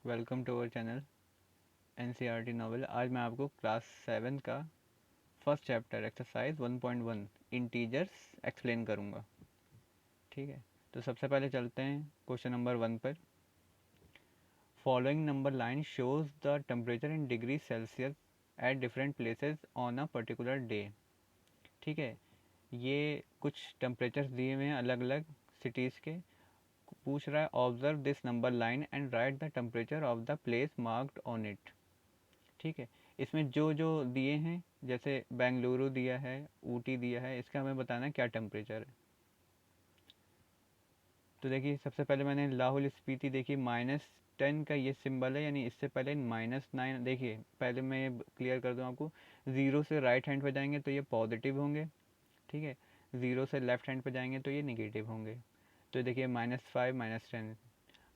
Welcome to our channel NCERT novel. आज मैं आपको क्लास 7 का first chapter exercise 1.1 integers explain करूँगा। ठीक है, तो सबसे पहले चलते हैं क्वेश्चन नंबर 1 पर। Following number line shows the temperature in degree Celsius at different places on a particular day. ठीक है, ये कुछ टेम्परेचर्स दिए हुए हैं अलग अलग सिटीज़ के। पूछ रहा है observe this number line and right the temperature of the place marked on it. ठीक है, इसमें जो जो दिए हैं, जैसे बेंगलुरु दिया है, ऊटी दिया है, इसका हमें बताना है क्या टेम्परेचर है। तो देखिए, सबसे पहले मैंने लाहौल स्पीति देखी -10 का ये सिंबल है, यानी इससे पहले -9। देखिए, पहले मैं ये क्लियर कर दूँ आपको, ज़ीरो से राइट हैंड पे जाएंगे तो ये पॉजिटिव होंगे। ठीक है, ज़ीरो से लेफ्ट हैंड पे जाएंगे तो ये निगेटिव होंगे। तो देखिए -5 -10।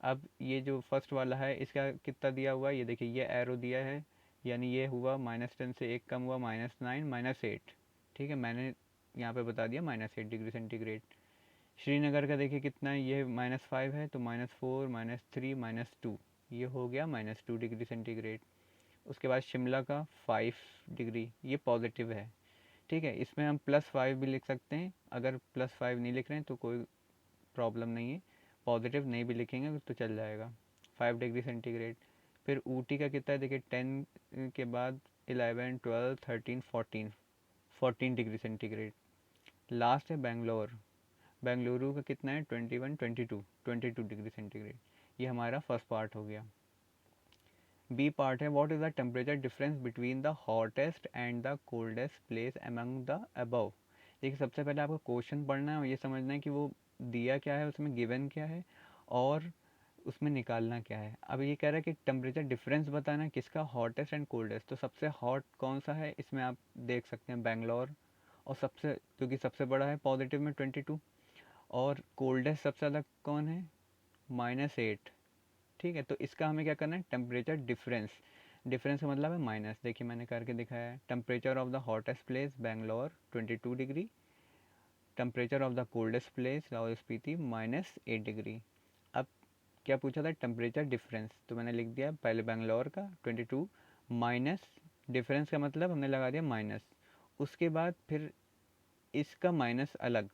अब ये जो फर्स्ट वाला है इसका कितना दिया हुआ है, ये देखिए ये एरो दिया है, यानी ये हुआ -10 से एक कम हुआ -9 -8। ठीक है, मैंने यहाँ पे बता दिया -8 डिग्री सेंटीग्रेड। श्रीनगर का देखिए कितना है, ये -5 है तो -4 -3 -2, ये हो गया -2 डिग्री सेंटीग्रेड। उसके बाद शिमला का 5 डिग्री, ये पॉजिटिव है। ठीक है, इसमें हम +5 भी लिख सकते हैं, अगर +5 नहीं लिख रहे हैं तो कोई प्रॉब्लम नहीं है, पॉजिटिव नहीं भी लिखेंगे तो चल जाएगा। 5 डिग्री सेंटीग्रेड। फिर ऊटी का कितना है, देखिए 10 के बाद 11 12 13 14, 14 डिग्री सेंटीग्रेड। लास्ट है बेंगलोर, बेंगलुरु का कितना है 21 22, 22 डिग्री सेंटीग्रेड। ये हमारा फर्स्ट पार्ट हो गया। बी पार्ट है what is the temperature difference between the hottest and the coldest place among the above. देखिए, सबसे पहले आपको क्वेश्चन पढ़ना है और ये समझना है कि वो दिया क्या है, उसमें गिवन क्या है और उसमें निकालना क्या है। अब ये कह रहा है कि टेम्परेचर डिफरेंस बताना है किसका, हॉटेस्ट एंड कोल्डेस्ट। तो सबसे हॉट कौन सा है, इसमें आप देख सकते हैं बेंगलोर, और सबसे क्योंकि सबसे बड़ा है पॉजिटिव में 22। और कोल्डेस्ट सबसे ज़्यादा कौन है, -8। ठीक है, तो इसका हमें क्या करना है, टेम्परेचर डिफरेंस। डिफरेंस का मतलब है माइनस। देखिए मैंने करके दिखाया है, temperature of the hottest place Bangalore 22 degree, temperature of the coldest place Lahaul Spiti -8 degree. अब क्या पूछा था, टेम्परेचर डिफरेंस, तो मैंने लिख दिया पहले बेंगलोर का 22 माइनस, डिफरेंस का मतलब हमने लगा दिया माइनस। उसके बाद फिर इसका माइनस अलग।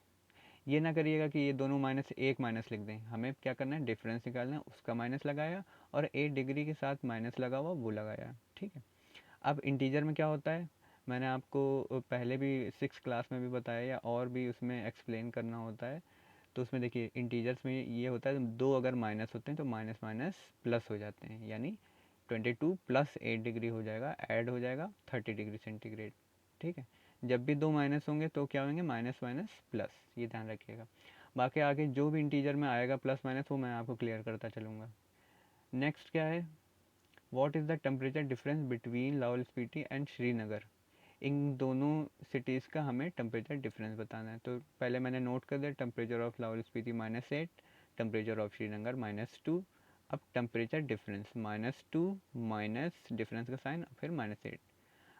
ये ना करिएगा कि ये दोनों माइनस एक माइनस लिख दें, हमें क्या करना है, डिफरेंस निकालना है, उसका माइनस लगाया और 8 डिग्री के साथ माइनस लगा हुआ वो लगाया। ठीक है, अब इंटीजर में क्या होता है, मैंने आपको पहले भी 6 क्लास में भी बताया, या और भी उसमें एक्सप्लेन करना होता है। तो उसमें देखिए इंटीजर्स में ये होता है, दो अगर माइनस होते हैं तो माइनस माइनस प्लस हो जाते हैं, यानी 22 + 8 डिग्री हो जाएगा, ऐड हो जाएगा 30 डिग्री सेंटीग्रेड। ठीक है, जब भी दो माइनस होंगे तो क्या होंगे, माइनस माइनस प्लस, ये ध्यान रखिएगा। बाकी आगे जो भी इंटीजर में आएगा प्लस माइनस वो मैं आपको क्लियर करता चलूँगा। नेक्स्ट क्या है, what is the temperature difference between Lahaul Spiti and Srinagar. इन दोनों सिटीज़ का हमें टेम्परेचर डिफरेंस बताना है। तो पहले मैंने नोट कर दिया, temperature of Lahaul Spiti -8, temperature of Srinagar -2। अब टेम्परेचर डिफरेंस -2 माइनस डिफरेंस का साइन फिर -8।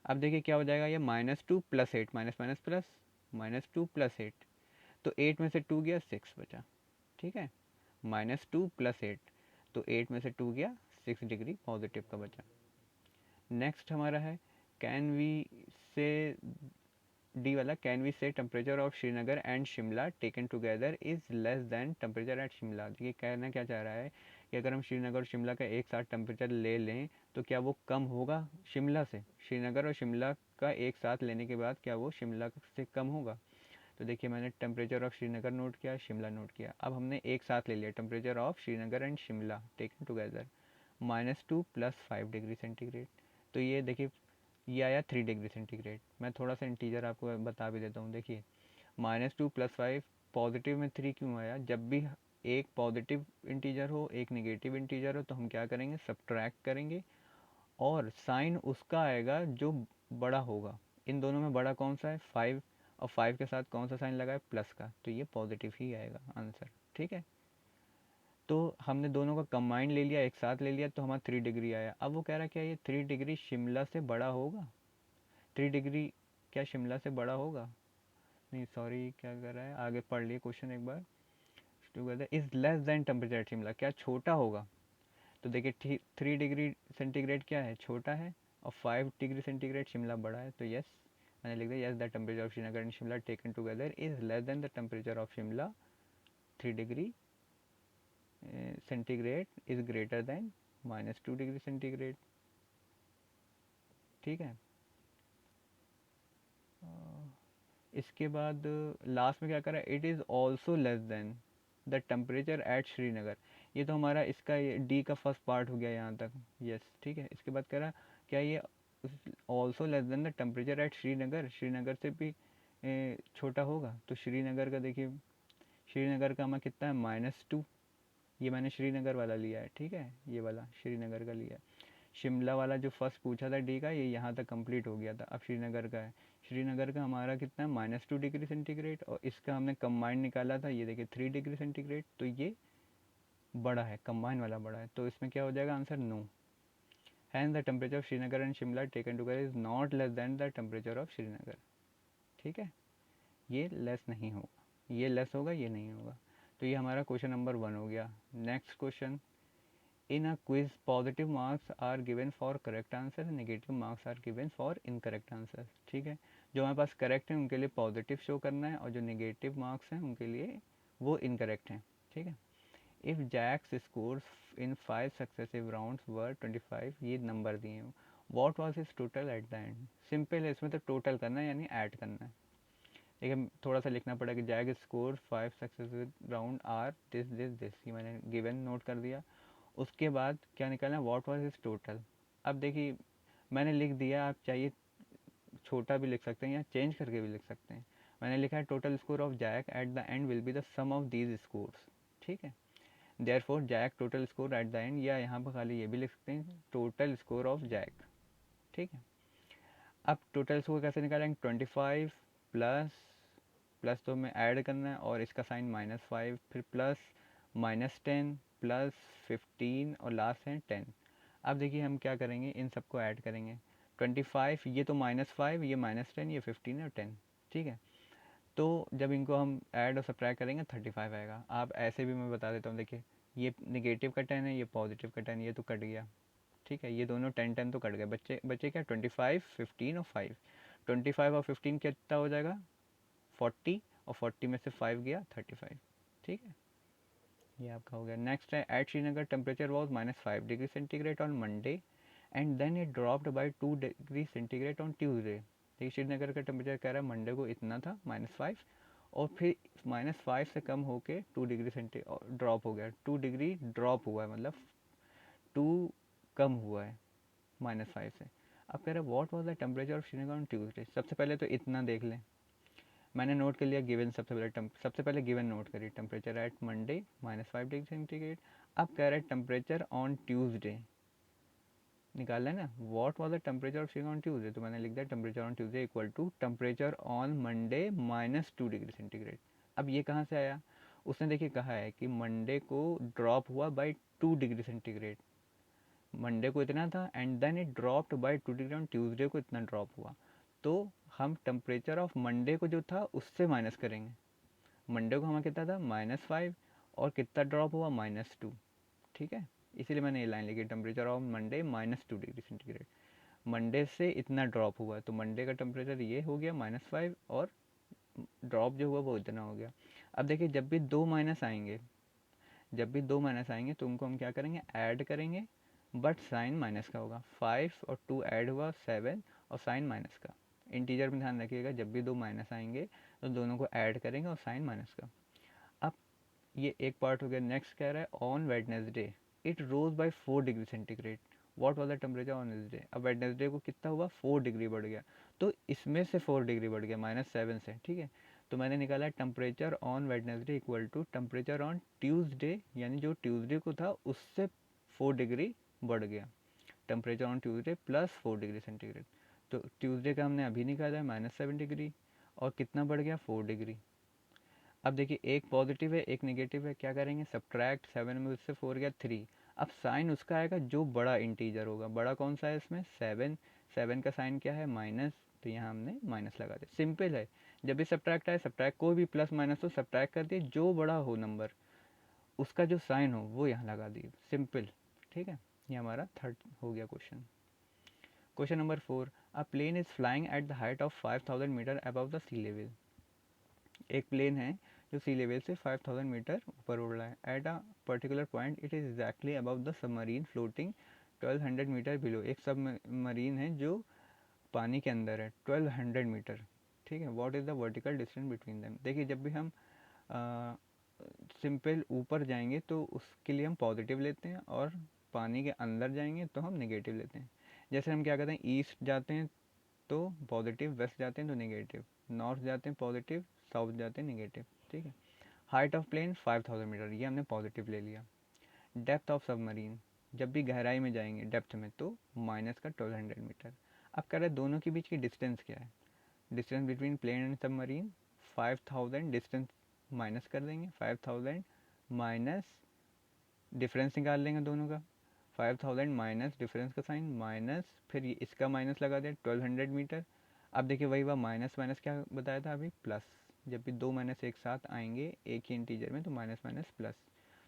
अब देखिए क्या हो जाएगा, ये -2 + 8, माइनस माइनस प्लस, -2 + 8, तो 8 में से 2 गया 6 बचा। ठीक है, -2 + 8, तो 8 में से 2 गया 6 डिग्री पॉजिटिव का बचा। नेक्स्ट हमारा है, कैन वी से डी वाला, कैन वी से temperature of Srinagar and Shimla taken together is less than temperature at Shimla. ये कहना क्या चाह रहा है कि अगर हम श्रीनगर और शिमला का एक साथ टेम्परेचर ले लें तो क्या वो कम होगा शिमला से, श्रीनगर और शिमला का एक साथ लेने के बाद क्या वो शिमला से कम होगा। तो देखिए मैंने टेम्परेचर ऑफ श्रीनगर नोट किया, शिमला नोट किया, अब हमने एक साथ ले लिया temperature of Srinagar and Shimla taken together, -2 + 5 degree centigrade. तो ये देखिए ये आया 3 डिग्री सेंटीग्रेड। मैं थोड़ा सा इंटीजर आपको बता भी देता हूँ। देखिए -2 + 5, पॉजिटिव में 3 क्यों आया, जब भी एक पॉजिटिव इंटीजर हो एक नेगेटिव इंटीजर हो तो हम क्या करेंगे, सब्ट्रैक्ट करेंगे, और साइन उसका आएगा जो बड़ा होगा। इन दोनों में बड़ा कौन सा है, 5, और 5 के साथ कौन सा साइन लगा है, प्लस का, तो ये पॉजिटिव ही आएगा आंसर। ठीक है, तो हमने दोनों का कंबाइंड ले लिया, एक साथ ले लिया, तो हमारा 3 डिग्री आया। अब वो कह रहा है क्या ये 3 डिग्री शिमला से बड़ा होगा, 3 डिग्री क्या शिमला से बड़ा होगा, नहीं सॉरी क्या कर रहा है, आगे पढ़ लिए क्वेश्चन एक बार। Together is less than temperature Shimla, क्या छोटा होगा। तो देखिए 3 डिग्री सेंटीग्रेड क्या है, छोटा है, और 5 डिग्री सेंटीग्रेड शिमला बड़ा है। तो यस, मैंने लिख दिया, yes the temperature of Srinagar and Shimla taken together is less than the temperature of Shimla 3 degree centigrade is greater than -2 degree centigrade. ठीक है। इसके बाद लास्ट में क्या करा, it is also less than the temperature at Srinagar. ये तो हमारा इसका डी का फर्स्ट पार्ट हो गया यहाँ तक। यस, ठीक है। इसके बाद करा क्या, ये also less than the temperature at Srinagar, Srinagar से भी छोटा होगा। तो श्रीनगर का देखिए, श्रीनगर का हमारा कितना है, -2। ये मैंने श्रीनगर वाला लिया है, ठीक है, ये वाला श्रीनगर का लिया है। शिमला वाला जो फर्स्ट पूछा था डी का, ये यहाँ तक कंप्लीट हो गया था। अब श्रीनगर का है, श्रीनगर का हमारा कितना है, -2 डिग्री सेंटीग्रेड, और इसका हमने कंबाइंड निकाला था, ये देखिए 3 डिग्री सेंटीग्रेड। तो ये बड़ा है, कंबाइंड वाला बड़ा है, तो इसमें क्या हो जाएगा answer, no. Hence the temperature of Srinagar and Shimla taken together is not less than the temperature of Srinagar. ठीक है, ये लेस नहीं होगा, ये लेस होगा, ये नहीं होगा। तो ये हमारा क्वेश्चन नंबर 1 हो गया। Next question, in a quiz positive marks are given for correct answer, negative marks are given for incorrect answer। ठीक है, जो हमारे पास करेक्ट है उनके लिए पॉजिटिव शो करना है, और जो नेगेटिव मार्क्स हैं उनके लिए वो इनकरेक्ट हैं। ठीक है। If Jack's scores in 5 successive rounds were 25, ये नंबर दिए हैं, what was his total at the end. Simple है, इसमें तो टोटल करना है यानी ऐड करना है। लेकिन थोड़ा सा लिखना पड़ेगा, Jack score 5 successive round are this this this, ये मैंने गिवन नोट कर दिया। उसके बाद क्या निकालना, व्हाट वाज हिज टोटल। अब देखिए मैंने लिख दिया, आप चाहिए छोटा भी लिख सकते हैं या चेंज करके भी लिख सकते हैं। मैंने लिखा है total score of Jack at the end will be the sum of these scores. ठीक है, therefore Jack total score at the end, या यहाँ पर खाली ये भी लिख सकते हैं टोटल स्कोर ऑफ जैक। ठीक है। अब टोटल स्कोर कैसे निकालेंगे, 25 प्लस प्लस तो हमें ऐड करना है, और इसका साइन -5, फिर प्लस -10 प्लस 15 और लास्ट है 10। अब देखिए हम क्या करेंगे, इन सबको ऐड करेंगे। 25, ये तो -5, ये -10, ये 15 और 10। ठीक है, तो जब इनको हम ऐड और सब्ट्रैक्ट करेंगे 35 आएगा। आप ऐसे भी मैं बता देता हूँ, देखिए ये नेगेटिव का 10 है, ये पॉजिटिव का 10, ये तो कट गया। ठीक है, ये दोनों 10 तो कट गए, बच्चे बच्चे क्या, 25, 15 और 5। 25 और 15 कितना हो जाएगा, 40, और 40 में से 5 गया 35। ठीक है, ये आपका हो गया। नेक्स्ट है, at Srinagar temperature was -5 degree centigrade on Monday and then it dropped by 2 degree centigrade on Tuesday. देखिए श्रीनगर का टेम्परेचर कह रहा है मंडे को इतना था -5, और फिर -5 से कम होके 2 डिग्री ड्रॉप हो गया। 2 डिग्री ड्रॉप हुआ है, मतलब 2 कम हुआ है -5 से। अब कह रहा है what was the temperature of Srinagar on Tuesday. सबसे पहले तो इतना देख लें, मैंने नोट कर लिया गिवन। सबसे पहले गिवन नोट करिए, temperature at Monday -5 degree centigrade. अब कह रहा है टेम्परेचर ऑन ट्यूसडे निकालना है ना, what was the temperature of Srinagar on Tuesday. तो मैंने लिख दिया temperature on Tuesday equal to temperature on Monday -2 degree centigrade. अब ये कहाँ से आया, उसने देखिए कहा है कि मंडे को ड्रॉप हुआ बाई 2 डिग्री सेंटीग्रेड। मंडे को इतना था and then it dropped by 2 degree on Tuesday को इतना ड्रॉप हुआ। तो हम टेम्परेचर ऑफ मंडे को जो था उससे माइनस करेंगे। मंडे को हमारा कितना था -5, और कितना ड्रॉप हुआ -2। ठीक है, इसीलिए मैंने ये लाइन लिखी, temperature of Monday -2 degree centigrade. Monday से इतना ड्रॉप हुआ, तो मंडे का टेम्परेचर ये हो गया -5, और ड्रॉप जो हुआ वो इतना हो गया। अब देखिए जब भी दो माइनस आएंगे, तो उनको हम क्या करेंगे, ऐड करेंगे, बट साइन माइनस का होगा। 5 और 2 ऐड हुआ 7, और साइन माइनस का। इंटीजर में ध्यान रखिएगा, जब भी दो माइनस आएंगे तो दोनों को ऐड करेंगे और साइन माइनस का। अब ये एक पार्ट हो गया। नेक्स्ट कह रहा है on Wednesday it rose by 4 degree centigrade, what was the temperature on Wednesday. अब वेडनेसडे को कितना हुआ, 4 डिग्री बढ़ गया, तो इसमें से 4 डिग्री बढ़ गया -7 से। ठीक है, तो मैंने निकाला temperature on Wednesday equal to temperature on Tuesday, यानी जो ट्यूसडे को था उससे 4 डिग्री बढ़ गया। Temperature on Tuesday plus 4 degree centigrade. तो ट्यूसडे का हमने अभी निकाला है -7 डिग्री, और कितना बढ़ गया, 4 डिग्री। अब देखिए एक पॉजिटिव है एक नेगेटिव है, क्या करेंगे, सब्ट्रैक्ट 7 में उससे 4 गया 3। अब साइन उसका आएगा जो बड़ा इंटीजर होगा। बड़ा कौन सा है इसमें, 7। 7 का साइन क्या है, माइनस, तो यहाँ हमने माइनस लगा दिया। सिंपल है, जब भी सब्ट्रैक्ट आए, सब्ट्रैक्ट कोई भी प्लस माइनस हो सब्ट्रैक्ट कर दिए, जो बड़ा हो नंबर उसका जो साइन हो वो यहाँ लगा दिए, सिंपल। ठीक है, ये हमारा थर्ड हो गया question. Question number 4, a plane is flying at the height of 5000 metre above the sea level. एक प्लेन है जो सी लेवल से 5000 मीटर ऊपर उड़ रहा है। At a particular point it is exactly above the submarine floating 1200 metre below. एक submarine है जो पानी के अंदर है 1200 मीटर, ठीक है। What is the vertical distance between them. देखिए जब भी हम सिंपल ऊपर जाएंगे तो उसके लिए हम पॉजिटिव लेते हैं, और पानी के अंदर जाएंगे तो हम नेगेटिव लेते हैं। जैसे हम क्या करते हैं, ईस्ट जाते हैं तो पॉजिटिव, वेस्ट जाते हैं तो नेगेटिव, नॉर्थ जाते हैं पॉजिटिव, साउथ जाते हैं नेगेटिव, ठीक है। हाइट ऑफ प्लेन 5000 मीटर, ये हमने पॉजिटिव ले लिया। डेप्थ ऑफ सबमरीन, जब भी गहराई में जाएंगे डेप्थ में तो माइनस का 1200 मीटर। अब कह रहे हैं दोनों के बीच की डिस्टेंस क्या है। Distance between plane and submarine 5000, distance minus कर देंगे 5000 माइनस डिफरेंस निकाल लेंगे दोनों का। 5000 माइनस डिफरेंस का साइन माइनस, फिर ये इसका माइनस लगा दिया 1200 मीटर। अब देखिए वही माइनस माइनस क्या बताया था अभी, प्लस। जब भी दो माइनस एक साथ आएंगे एक ही इंटीजर में तो माइनस माइनस प्लस।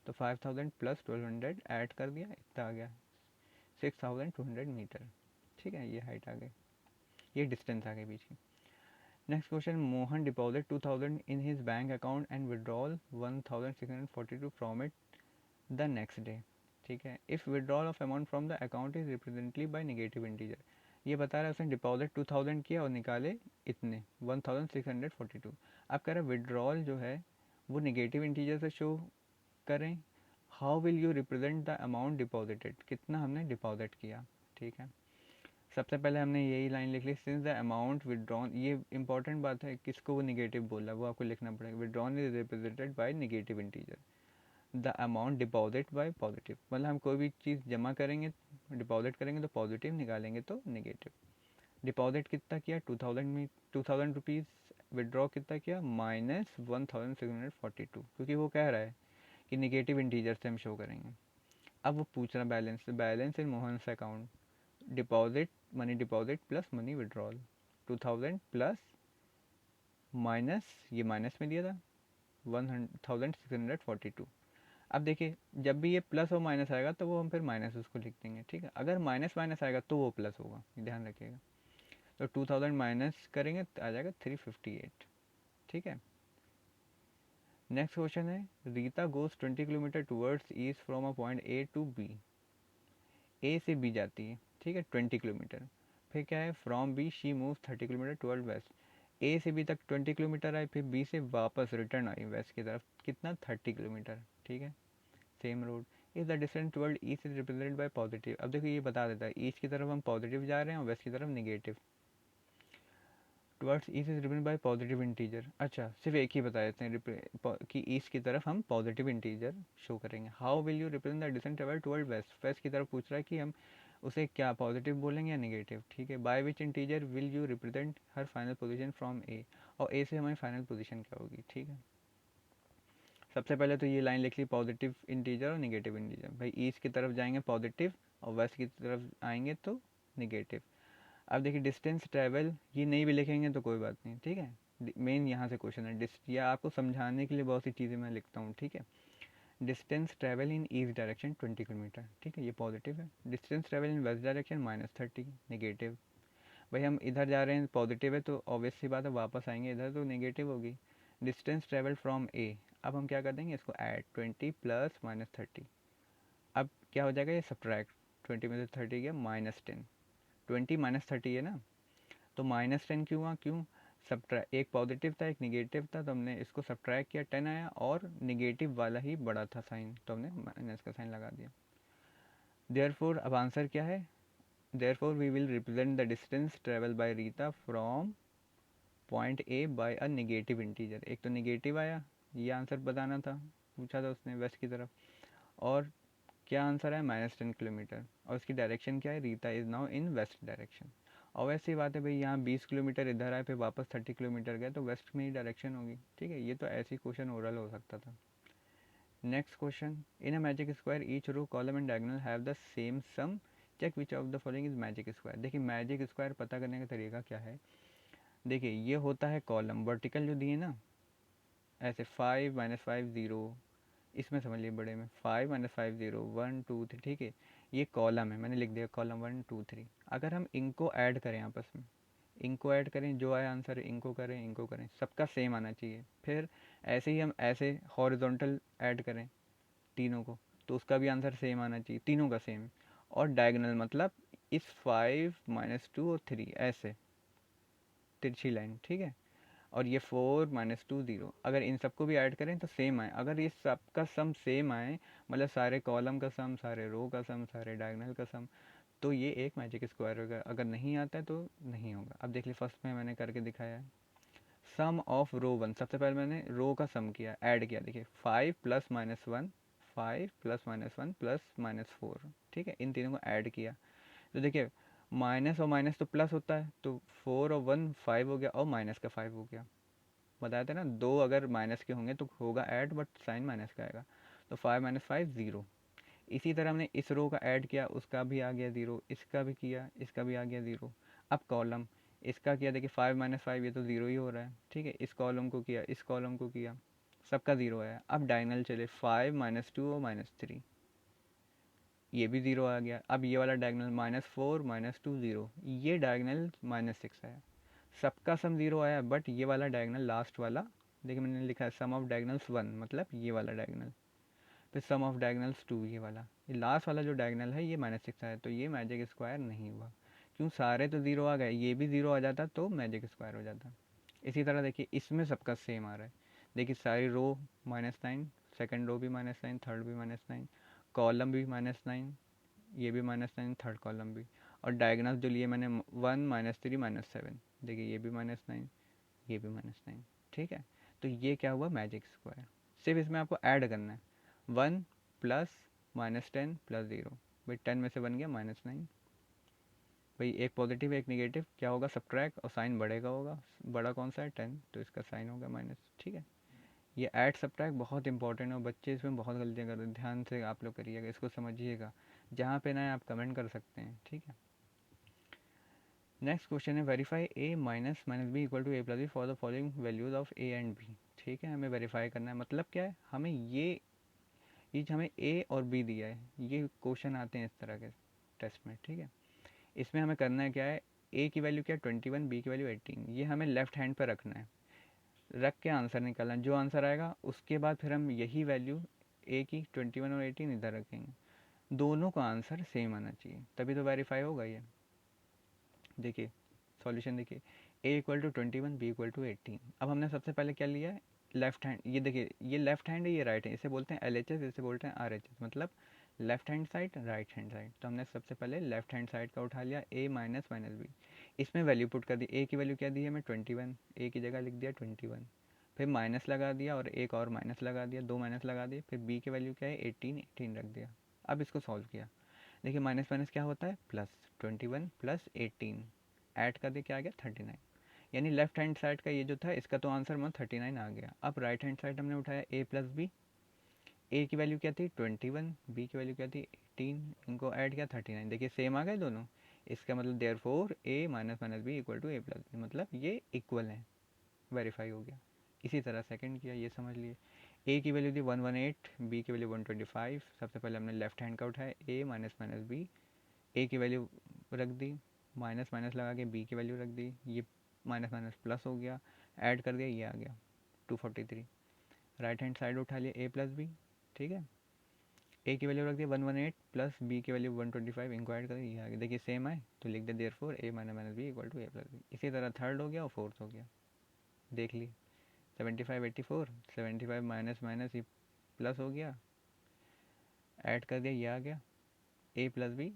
तो 5000 प्लस 1200 ऐड कर दिया, इतना आ गया 6200 मीटर, ठीक है। ये हाइट आ गई, ये डिस्टेंस आ गई बीच की। Next question, Mohan deposit 2000 in his bank account and withdrawal 1642 from it the next day, ठीक है। If withdrawal of amount from the account is represented by negative integer. ये बता रहा है उसने डिपॉजिट 2000 किया और निकाले इतने 1642। अब कह रहा है विड्रॉल जो है वो नेगेटिव इंटीजर से शो करें। How will you represent the amount deposited, कितना हमने डिपॉजिट किया, ठीक है। सबसे पहले हमने यही लाइन लिख ली, सिंस द अमाउंट विड्रॉन, ये इंपॉर्टेंट बात है, किसको वो निगेटिव बोला वो आपको लिखना पड़ेगा। Withdrawn is represented by negative integer, the amount deposit bye positive, मतलब हम कोई भी चीज़ जमा करेंगे डिपॉजिट करेंगे तो पॉजिटिव, निकालेंगे तो नेगेटिव। डिपॉजिट कितना किया 2000 में, 2000 रुपीज़। विड्रॉ कितना किया -1642, क्योंकि वो कह रहा है कि निगेटिव इंटीजर से हम शो करेंगे। अब वो पूछ रहा बैलेंस, बैलेंस इन Mohan account, deposit money deposit plus money withdrawal, 2000 plus minus, ये माइनस में दिया था 1642। अब देखिए जब भी ये प्लस और माइनस आएगा तो वो हम फिर माइनस उसको लिख देंगे, ठीक है। अगर माइनस माइनस आएगा तो वो प्लस होगा, ध्यान रखिएगा। तो 2000 माइनस करेंगे तो आ जाएगा 358, ठीक है। नेक्स्ट क्वेश्चन है, Rita goes 20 kilometre towards east from a point A to B. A से बी जाती है, ठीक है 20 किलोमीटर। फिर क्या है, from B she moves 30 kilometre toward west. A से बी तक 20 किलोमीटर आई, फिर बी से वापस रिटर्न आई वेस्ट की तरफ, कितना 30 किलोमीटर, ठीक है। Same road. Is the distance toward east is represented by positive. अब देखो ये बता देता है ईस्ट की तरफ हम पॉजिटिव जा रहे हैं और वेस्ट की तरफ negative. Towards east is represented by positive integer. अच्छा सिर्फ एक ही बता देते हैं कि ईस्ट की तरफ हम पॉजिटिव इंटीजर शो करेंगे। How will you represent the distance travel toward west, west की तरफ पूछ रहा है कि हम उसे क्या पॉजिटिव बोलेंगे या नेगेटिव, ठीक है। By which integer will you represent her final position from A, और ए से हमारी फाइनल पोजीशन क्या होगी, ठीक है। सबसे पहले तो ये लाइन लिख ली, पॉजिटिव इंटीजर और नेगेटिव इंटीजर। भाई ईस्ट की तरफ जाएंगे पॉजिटिव और वेस्ट की तरफ आएंगे तो नेगेटिव। अब देखिए डिस्टेंस ट्रैवल, ये नहीं भी लिखेंगे तो कोई बात नहीं, ठीक है। मेन यहाँ से क्वेश्चन है, या आपको समझाने के लिए बहुत सी चीज़ें मैं लिखता हूँ, ठीक है। Distance travel in east direction 20 kilometre, ठीक है, ये पॉजिटिव है। Distance travel in west direction -30, negative. भाई हम इधर जा रहे हैं पॉजिटिव है तो ऑब्वियस सी बात है वापस आएंगे इधर तो नेगेटिव होगी। डिस्टेंस ट्रैवल फ्रॉम ए, अब हम क्या कर देंगे इसको ऐड 20 प्लस -30। अब क्या हो जाएगा ये सब्ट्रैक्ट, 20 में से 30 गया -10, 20 -30 है ना, तो -10 क्यों हुआ, क्यों सब्ट्रैक्ट, एक पॉजिटिव था एक नेगेटिव था तो हमने इसको सब्ट्रैक्ट किया, 10 आया और नेगेटिव वाला ही बड़ा था साइन तो हमने माइनस का साइन लगा दिया। देयरफॉर अब आंसर क्या है, therefore we will represent the distance travel by Rita from point A by a negative integer. एक तो नेगेटिव आया, ये आंसर बताना था, पूछा था उसने वेस्ट की तरफ। और क्या आंसर है -10 किलोमीटर, और उसकी डायरेक्शन क्या है, Rita is now in west direction. और वैसी बात है भाई यहाँ 20 किलोमीटर इधर आए फिर वापस 30 किलोमीटर गए तो वेस्ट में ही डायरेक्शन होगी, ठीक है। ये तो ऐसी क्वेश्चन ओरल हो सकता था। Next question, in a magic square each row column and diagonal have the same sum, check which of the following is magic square. देखिए मैजिक स्क्वायर पता करने का तरीका क्या है, देखिए ये होता है कॉलम वर्टिकल जो दिए ना, ऐसे 5 -5 0, इसमें समझ लिए बड़े में 5 -5 0 1 2 3, ठीक है। ये कॉलम है, मैंने लिख दिया कॉलम 1 2 3। अगर हम इनको ऐड करें आपस में, इनको ऐड करें, जो आया आंसर इनको करें इनको करें, सबका सेम आना चाहिए। फिर ऐसे ही हम ऐसे हॉरिजॉन्टल ऐड करें तीनों को, तो उसका भी आंसर सेम आना चाहिए, तीनों का सेम। और डायगोनल मतलब इस 5 -2 और 3 ऐसे तिरछी लाइन, ठीक है। और ये 4 -2 0, अगर इन सबको भी ऐड करें तो सेम आए। अगर ये सबका सम सेम आए, मतलब सारे कॉलम का सम, सारे रो का सम, सारे डायगोनल का सम, तो ये एक मैजिक स्क्वायर होगा। अगर नहीं आता है तो नहीं होगा। अब देख लीजिए फर्स्ट में मैंने करके दिखाया है, सम ऑफ रो 1। सबसे पहले मैंने रो का सम किया, ऐड किया। देखिए 5 + -1, 5 + -1 + -4, ठीक है, इन तीनों को ऐड किया। तो देखिए माइनस और माइनस तो प्लस होता है, तो 4 और 1 5 हो गया, और माइनस का 5 हो गया। बताया था ना, दो अगर माइनस के होंगे तो होगा ऐड, बट साइन माइनस का आएगा। तो 5 - 5 0। इसी तरह हमने इस रो का ऐड किया, उसका भी आ गया 0, इसका भी किया, इसका भी आ गया 0। अब कॉलम, इसका किया, देखिए 5 - 5 ये तो 0 ही हो रहा है, ठीक है। इस कॉलम को किया, इस कॉलम को किया, सबका 0 आया। अब डायगोनल चले, 5 -2 और -3, ये भी 0 आ गया। अब ये वाला डायगोनल -4 -2 0, ये डायगोनल -6 आया। सबका सम 0 आया, बट ये वाला डायगोनल लास्ट वाला, देखिए मैंने लिखा है सम ऑफ डायगोनल्स 1, मतलब ये वाला डायगोनल। फिर सम ऑफ डायगोनल्स 2, ये वाला, ये लास्ट वाला जो डायगोनल है ये -6 आया, तो ये मैजिक स्क्वायर नहीं हुआ। क्यों, सारे तो 0 आ गए, ये भी 0 आ जाता तो मैजिक स्क्वायर हो जाता। इसी तरह देखिए इसमें सबका सेम आ रहा है। देखिए सारी रो -9, सेकंड रो भी -9, थर्ड भी -9, कॉलम भी -9, ये भी -9, थर्ड कॉलम भी। और डायगोनल जो लिए मैंने 1 -3 -7, देखिए ये भी -9, ये भी -9, ठीक है। तो ये क्या हुआ, मैजिक स्क्वायर। सिर्फ इसमें आपको ऐड करना है, 1 प्लस -10 प्लस 0, भाई 10 में से बन गया -9, भाई एक पॉजिटिव एक नेगेटिव क्या होगा, सब्ट्रैक्ट, और साइन बढ़ेगा होगा, बड़ा कौन सा है 10, तो इसका साइन होगा माइनस, ठीक है। ये ऐड सब्ट्रैक्ट बहुत इंपॉर्टेंट है, और बच्चे इसमें बहुत गलतियाँ करते हैं, ध्यान से आप लोग करिएगा, इसको समझिएगा। जहाँ पे ना है आप कमेंट कर सकते हैं, ठीक है। नेक्स्ट क्वेश्चन है, verify a minus minus B equal to a plus B for the following values of a and b। ठीक है, हमें वेरीफाई करना है, मतलब क्या है, हमें ये हमें a और b दिया है, ये क्वेश्चन आते हैं इस तरह के टेस्ट में, ठीक है। इसमें हमें करना है क्या है, a की वैल्यू क्या है 21, b की वैल्यू 18, ये हमें लेफ्ट हैंड पर रखना है, रख के आंसर निकालना है। जो आंसर आएगा उसके बाद फिर हम यही वैल्यू a की 21 और 18 इधर रखेंगे, दोनों का आंसर सेम आना चाहिए, तभी तो वेरीफाई होगा ये। देखिए सॉल्यूशन देखिए, a equal to 21, b equal to 18। अब हमने सबसे पहले क्या लिया है, लेफ्ट हैंड, ये देखिए ये लेफ्ट हैंड है, ये राइट है, इसे बोलते हैं LHS, इसे बोलते हैं RHS, मतलब left hand side right hand side. तो हमने सबसे पहले लेफ्ट हैंड साइड का उठा लिया, a माइनस माइनस बी, इसमें वैल्यू पुट कर दी। a की वैल्यू क्या दी है, मैं 21, a की जगह लिख दिया 21, फिर माइनस लगा दिया और एक और माइनस लगा दिया, दो माइनस लगा दिए, फिर b की वैल्यू क्या है 18, 18 रख दिया। अब इसको सॉल्व किया, देखिए माइनस माइनस क्या होता है प्लस, 21 + 18 ऐड कर दे, क्या आ गया 39। यानी लेफ्ट हैंड साइड का ये जो था इसका तो आंसर मतलब 39 आ गया। अब राइट हैंड साइड हमने उठाया a प्लस बी, a की वैल्यू क्या थी 21, b की वैल्यू क्या थी 18, इनको ऐड किया 39, देखिए सेम आ गए दोनों। इसका मतलब therefore a minus minus B equal to a plus B, मतलब ये इक्वल है, वेरीफाई हो गया। इसी तरह सेकंड किया, ये समझ लिए, a की वैल्यू थी 118, b की वैल्यू 125। सबसे पहले हमने लेफ्ट हैंड का उठाया a minus minus B, a की वैल्यू रख दी, माइनस माइनस लगा के b की वैल्यू रख दी, ये माइनस माइनस प्लस हो गया, ऐड कर दिया, ये आ गया 243। राइट हैंड साइड उठा लिया a प्लस बी, ठीक है, a की वैल्यू रख दिया 118 प्लस b की वैल्यू 125, इनको ऐड कर दिया, ये आ गया, देखिए सेम आए तो लिख दे therefore a minus minus B equal to a plus B. इसी तरह थर्ड हो गया और फोर्थ हो गया, देख ली 75 84, 75 माइनस माइनस ये प्लस हो गया, ऐड कर दिया, ये आ गया a प्लस बी।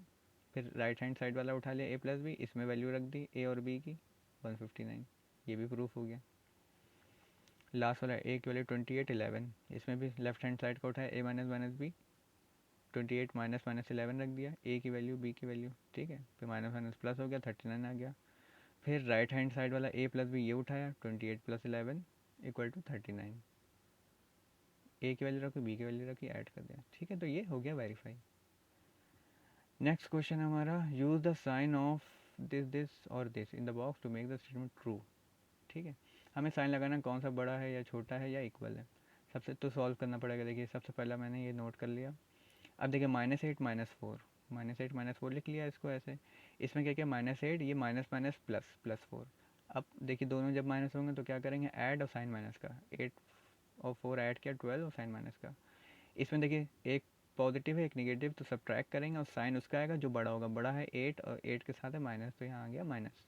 फिर राइट हैंड साइड वाला उठा लिया a प्लस बी, इसमें वैल्यू रख दी a और b की 159, ये भी प्रूफ हो गया। लास्ट वाला a की वैल्यू 28 11, इसमें भी लेफ्ट हैंड साइड का उठाया a minus minus B, 28 minus minus 11 रख दिया, a की वैल्यू b की वैल्यू, ठीक है, फिर माइनस माइनस प्लस हो गया 39 आ गया। फिर राइट हैंड साइड वाला a प्लस बी ये उठाया, 28 + 11 इक्वल टू 39, a की वैल्यू रखी b की वैल्यू रखी, ऐड कर दिया, ठीक है। तो ये हो गया वेरीफाई। नेक्स्ट क्वेश्चन है हमारा, use the sign of this और this in the box to make the statement true. ठीक है, हमें साइन लगाना कौन सा बड़ा है या छोटा है या इक्वल है, सबसे तो सॉल्व करना पड़ेगा। देखिए सबसे पहला मैंने ये नोट कर लिया। अब देखिए -8 -4, -8 -4 लिख लिया इसको ऐसे। इसमें क्या क्या -8, ये माइनस माइनस प्लस, +4। अब देखिए दोनों जब माइनस होंगे तो क्या करेंगे, ऐड और साइन माइनस का, 8 और 4 ऐड किया, 12 और साइन माइनस का। इसमें देखिए एक पॉजिटिव है एक निगेटिव, तो सब्ट्रैक्ट करेंगे और साइन उसका आएगा जो बड़ा होगा। बड़ा है 8 और 8 के साथ है माइनस, तो यहाँ आ गया माइनस।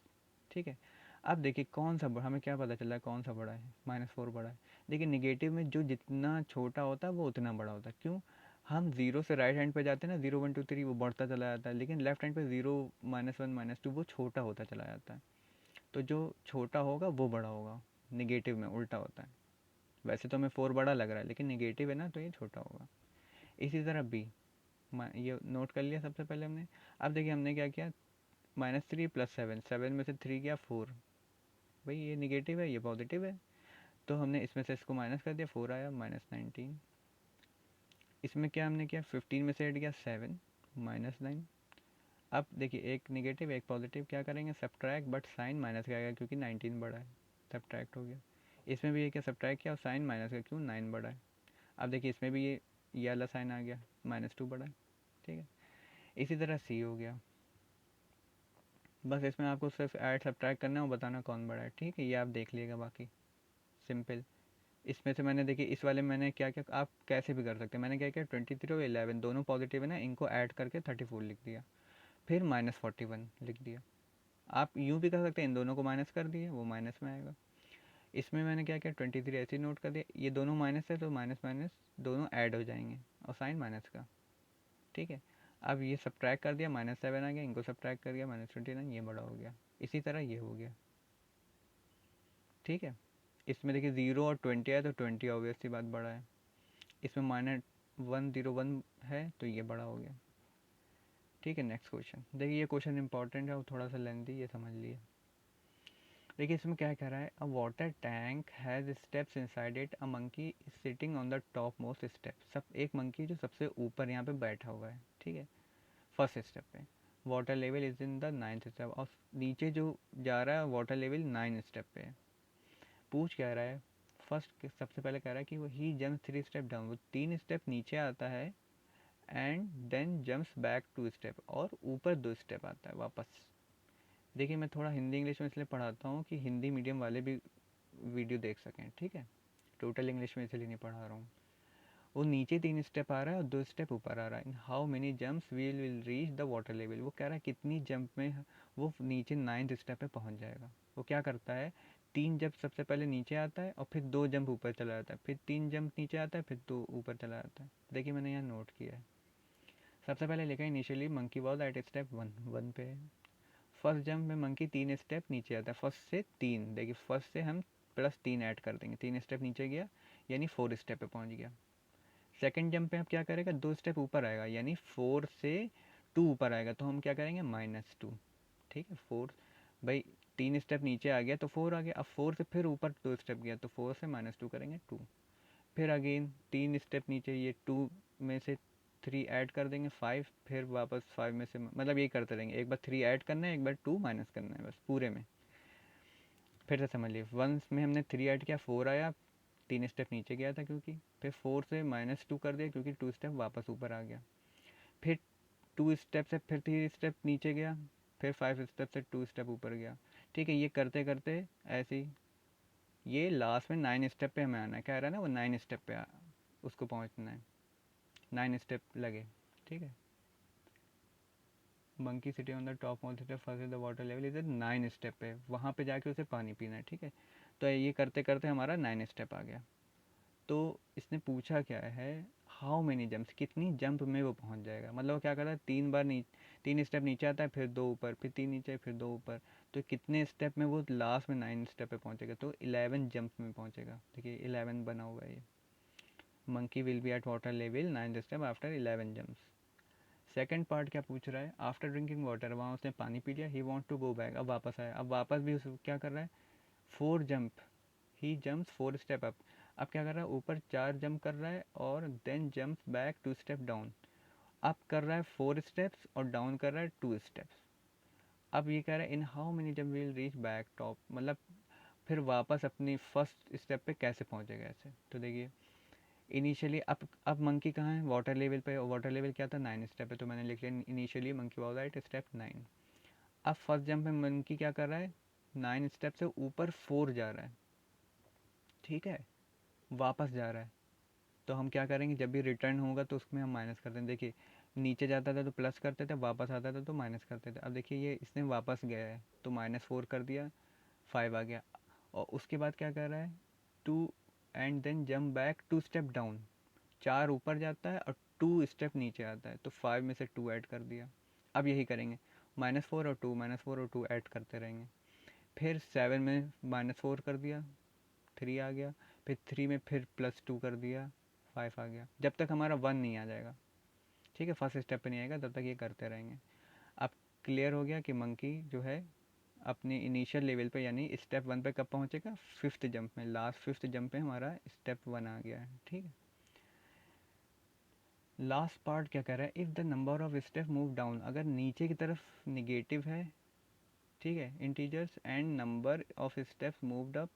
ठीक है, अब देखिए कौन सा हमें क्या पता चला कौन सा बड़ा है, -4 बड़ा है। देखिए निगेटिव में जो जितना छोटा होता है वो उतना बड़ा होता है। क्यों, हम जीरो से राइट हैंड पे जाते हैं ना, 0 1 2 3 वो बढ़ता चला जाता है, लेकिन लेफ्ट हैंड पे 0 -1 -2 वो छोटा होता चला जाता है। तो जो छोटा होगा वो बड़ा होगा, निगेटिव में उल्टा होता है। वैसे तो हमें 4 बड़ा लग रहा है, लेकिन निगेटिव है ना तो ये छोटा होगा। इसी तरह बी, ये नोट कर लिया सबसे पहले हमने। अब देखिए हमने क्या किया, -3 + 7, 7 में से 3 गया 4, भाई ये निगेटिव है ये पॉजिटिव है, तो हमने इसमें से इसको माइनस कर दिया, 4 आया, -19। इसमें क्या हमने किया, 15 में से हट गया 7, -9। अब देखिए एक निगेटिव एक पॉजिटिव, क्या करेंगे सब्ट्रैक्ट, बट साइन माइनस का आएगा क्योंकि 19 बड़ा है, सब्ट्रैक्ट हो गया। इसमें भी ये क्या सब्ट्रैक्ट किया और साइन माइनस का, क्यों 9 बड़ा है। अब देखिए इसमें भी ये वाला साइन आ गया, -2 बड़ा है। ठीक है, इसी तरह सी हो गया। बस इसमें आपको सिर्फ ऐड सब्ट्रैक्ट करना है और बताना कौन बड़ा है। ठीक है, ये आप देख लीजिएगा, बाकी सिंपल। इसमें से मैंने देखिए इस वाले मैंने क्या क्या, आप कैसे भी कर सकते हैं, मैंने क्या किया 23 और 11 दोनों पॉजिटिव है ना, इनको ऐड करके 34 लिख दिया, फिर -41 लिख दिया। आप यूँ भी कर सकते हैं, इन दोनों को माइनस कर दिए वो माइनस में आएगा। इसमें मैंने क्या किया 23 ऐसे ही नोट कर दिया, ये दोनों माइनस है तो माइनस माइनस दोनों ऐड हो जाएंगे और साइन माइनस का। ठीक है, अब ये सब्ट्रैक्ट कर दिया, -7 आ गया, इनको सब्ट्रैक्ट कर दिया, -29, ये बड़ा हो गया। इसी तरह ये हो गया। ठीक है, इसमें देखिए 0 और 20 है तो 20 ऑब्वियस सी बात बड़ा है। इसमें -101 है तो ये बड़ा हो गया। ठीक है, नेक्स्ट क्वेश्चन देखिए, ये क्वेश्चन इंपॉर्टेंट है और थोड़ा सा लेंथी, ये समझ लिए। देखिए इसमें क्या कह रहा है, अ water tank has steps inside it, a monkey sitting on the top most step. सब एक मंकी जो सबसे ऊपर यहाँ पे बैठा हुआ है, ठीक है, फर्स्ट स्टेप पे। Water level is in the 9th step, और नीचे जो जा रहा है वाटर लेवल 9 स्टेप पे है। पूछ क्या रहा है, फर्स्ट सबसे पहले कह रहा है कि वो ही जम्प 3 स्टेप डाउन, वो 3 स्टेप नीचे आता है, and then jumps back 2 step, और ऊपर 2 स्टेप आता है वापस। देखिए मैं थोड़ा हिंदी इंग्लिश में इसलिए पढ़ाता हूँ कि हिंदी मीडियम वाले भी वीडियो देख सकें। ठीक है, टोटल इंग्लिश में इसलिए नहीं पढ़ा रहा हूँ। वो नीचे 3 स्टेप आ रहा है और 2 स्टेप ऊपर आ रहा है। In how many jumps will reach the water level, वो कह रहा है कितनी जंप में वो नीचे 9th स्टेप पे पहुँच जाएगा। वो क्या करता है, 3 जंप सबसे पहले नीचे आता है और फिर 2 जंप ऊपर चला जाता है, फिर 3 जंप नीचे आता है, फिर 2 ऊपर चला जाता है। देखिए मैंने यहाँ नोट किया है। सबसे पहले लिखा initially monkey was at step 1 पे। फर्स्ट जंप में मंकी 3 स्टेप नीचे आता है, फर्स्ट से 3, देखिए फर्स्ट से हम +3 ऐड कर देंगे, 3 स्टेप नीचे गया यानी 4 स्टेप पे पहुंच गया। सेकंड जंप पे अब क्या करेगा, 2 स्टेप ऊपर आएगा यानी 4 से 2 ऊपर आएगा, तो हम क्या करेंगे -2। ठीक है, 4 भाई 3 स्टेप नीचे आ गया तो 4 आ गया, अब 4 से फिर ऊपर 2 स्टेप गया तो 4 से -2 करेंगे 2। फिर अगेन 3 स्टेप नीचे, ये 2 में से 3 ऐड कर देंगे 5, फिर वापस 5 में से, मतलब ये करते रहेंगे, एक बार 3 ऐड करना है एक बार 2 माइनस करना है, बस पूरे में। फिर से समझ लिए, 1 में हमने 3 ऐड किया 4 आया, 3 स्टेप नीचे गया था क्योंकि, फिर 4 से -2 कर दिया क्योंकि 2 स्टेप वापस ऊपर आ गया, फिर 2 स्टेप से फिर 3 स्टेप नीचे गया, फिर 5 स्टेप से 2 स्टेप ऊपर गया। ठीक है, ये करते करते ऐसे ही ये लास्ट में 9 स्टेप पे हमें आना है, कह रहा है ना वो 9 स्टेप पे उसको पहुंचना है, 9 स्टेप लगे। ठीक है, monkey sitting on the top most step first the water level is 9 step पे, वहाँ पे जाके उसे पानी पीना है। ठीक है, तो ये करते करते हमारा 9 स्टेप आ गया। तो इसने पूछा क्या है, हाउ मेनी जंप्स, कितनी जंप में वो पहुंच जाएगा, मतलब वो क्या करता है 3 बार 3 स्टेप नीचे आता है, फिर 2 ऊपर, फिर 3 नीचे, फिर 2 ऊपर, तो कितने स्टेप में वो लास्ट में 9 स्टेप पे पहुंचेगा, तो 11 जंप में पहुंचेगा। देखिए 11 बना हुआ है ये, monkey will be at water level 9th step after 11 jumps. Second part क्या पूछ रहा है, आफ्टर ड्रिंकिंग वाटर, वहाँ उसने पानी पी लिया, he want to go back, अब वापस आया, अब वापस भी उस क्या कर रहा है 4 जंप, ही जंप्स 4 स्टेप अप। अब क्या कर रहा है, ऊपर 4 जंप कर रहा है और then jumps back 2 step down. Up कर रहा है 4 स्टेप्स और डाउन कर रहा है 2 स्टेप्स। अब ये कह रहा है in how many jump will reach back top, मतलब फिर वापस अपनी फर्स्ट स्टेप पे कैसे पहुंचेगा ऐसे। तो देखिए इनिशियली अब मंकी कहाँ है, वाटर लेवल पे। वाटर लेवल क्या था, 9 स्टेप है, तो मैंने लिख लिया initially monkey was at step 9। अब फर्स्ट जंप में मंकी क्या कर रहा है, 9 स्टेप से ऊपर 4 जा रहा है, ठीक है, वापस जा रहा है। तो हम क्या करेंगे, जब भी रिटर्न होगा तो उसमें हम माइनस करते हैं। देखिए नीचे जाता था तो प्लस करते थे, वापस आता था तो माइनस करते थे। अब देखिए ये इसने वापस गया है तो -4 कर दिया, 5 आ गया। और उसके बाद क्या कर रहा है, 2 and then jump back 2 step down, 4 ऊपर जाता है और 2 स्टेप नीचे आता है, तो 5 में से 2 ऐड कर दिया। अब यही करेंगे, -4 और 2, -4 और 2 ऐड करते रहेंगे। फिर 7 में -4 कर दिया, 3 आ गया। फिर 3 में फिर +2 कर दिया, 5 आ गया, जब तक हमारा 1 नहीं आ जाएगा, ठीक है, फर्स्ट स्टेप पे नहीं आएगा तब तक ये करते रहेंगे। अब क्लियर हो गया कि मंकी जो है अपनी इनिशियल लेवल पे यानी स्टेप 1 पे कब पहुंचेगा, फिफ्थ जंप में, लास्ट फिफ्थ जंप पे हमारा स्टेप 1 आ गया है, ठीक है। लास्ट पार्ट क्या कह रहा है, if the number of step move down, अगर नीचे की तरफ निगेटिव है, ठीक है, integers, and number of steps moved up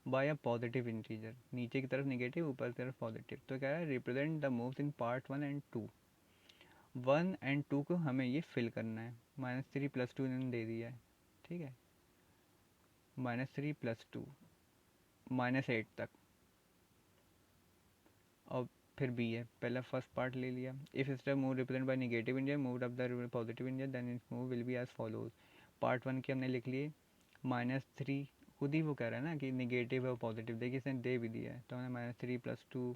by a positive integer, नीचे की तरफ निगेटिव ऊपर की तरफ पॉजिटिव, तो क्या है, represent the moves in part 1 and 2। 1 and 2 को हमें ये फिल करना है, -3 +2 इन्होंने दे दिया है, ठीक है, -3 +2 -8 तक। और फिर बी है, पहला फर्स्ट पार्ट ले लिया, if step move represent by negative India moved up the positive India then its move will be as follows. Part 1 की हमने लिख लिए, -3, खुद ही वो कह रहा है ना कि निगेटिव है और पॉजिटिव, देखिए इसने दे भी दिया है, तो हमने -3 +2,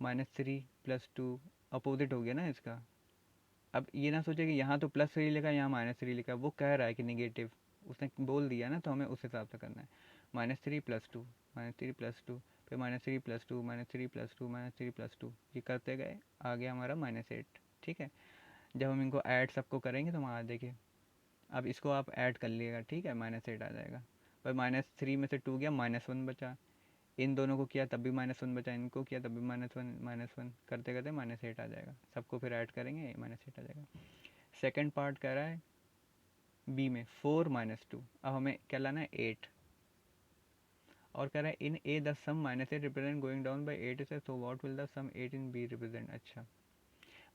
-3 +2 अपोजिट हो गया ना इसका। अब ये ना सोचे कि यहाँ तो +3 लिखा है, यहाँ -3 लिखा है, वो कह रहा है कि निगेटिव, उसने बोल दिया ना, तो हमें उस हिसाब से करना है। -3 +2, -3 +2, फिर -3 +2, -3 +2, -3 +2, ये करते गए, आ गया हमारा -8, ठीक है। जब हम इनको ऐड सबको करेंगे तो वहाँ देखिए, अब इसको आप ऐड कर लीजिएगा, ठीक है, -8 आ जाएगा। पर -3 में से 2 गया, -1 बचा, इन दोनों को किया तब भी -1 बचा, इनको किया तब भी -1 करते करते -8 आ जाएगा, सबको फिर ऐड करेंगे -8 आ जाएगा। सेकंड पार्ट कह रहा है बी में 4 -2, अब हमें क्या लाना है, 8, और कह रहा है in a the sum -8 represent going down by 8 से, तो what will the sum 8 in B represent. अच्छा,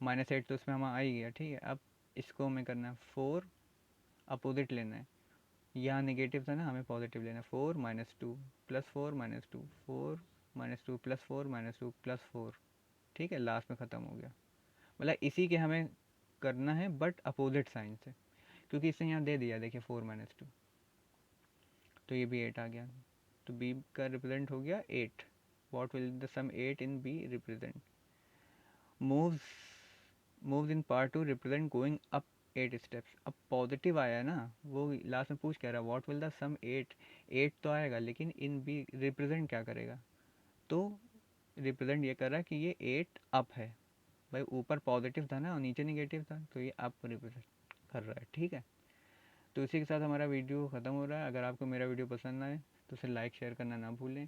-8 तो उसमें हमारा आ ही गया, ठीक है। अब इसको हमें करना है 4 अपोजिट लेना है, यहाँ नेगेटिव था ना, हमें पॉजिटिव लेना है, 4 -2 +4 -2 4 -2 +4 -2 +4, ठीक है, लास्ट में ख़त्म हो गया। मतलब इसी के हमें करना है बट अपोजिट साइन से, क्योंकि इसने यहाँ दे दिया, देखिए 4 -2, तो ये भी 8 आ गया, तो बी का रिप्रेजेंट हो गया 8। What will the sum 8 in B represent. Moves moves in part 2 represent going up 8 steps. अब पॉजिटिव आया है ना, वो लास्ट में पूछ कह रहा है व्हाट विल द सम 8, 8 तो आएगा लेकिन इन बी रिप्रेजेंट क्या करेगा, तो रिप्रेजेंट ये कर रहा है कि ये 8 अप है, भाई ऊपर पॉजिटिव था ना और नीचे निगेटिव था, तो ये अप रिप्रेजेंट कर रहा है, ठीक है। तो इसी के साथ हमारा वीडियो ख़त्म हो रहा है। अगर आपको मेरा वीडियो पसंद आए तो उसे लाइक शेयर करना ना भूलें।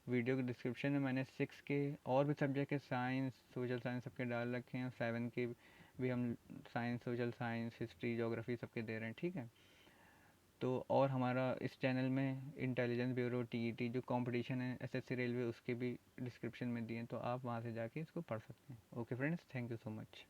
वीडियो के डिस्क्रिप्शन में मैंने 6 के और भी सब्जेक्ट के साइंस सोशल साइंस सबके डाल रखे हैं, 7 के भी हम science social science history geography सबके दे रहे हैं, ठीक है। तो और हमारा इस चैनल में इंटेलिजेंस ब्यूरो टीईटी जो कंपटीशन है एसएससी रेलवे उसके भी डिस्क्रिप्शन में दिए हैं, तो आप वहाँ से जाके इसको पढ़ सकते हैं। Okay friends, thank you so much.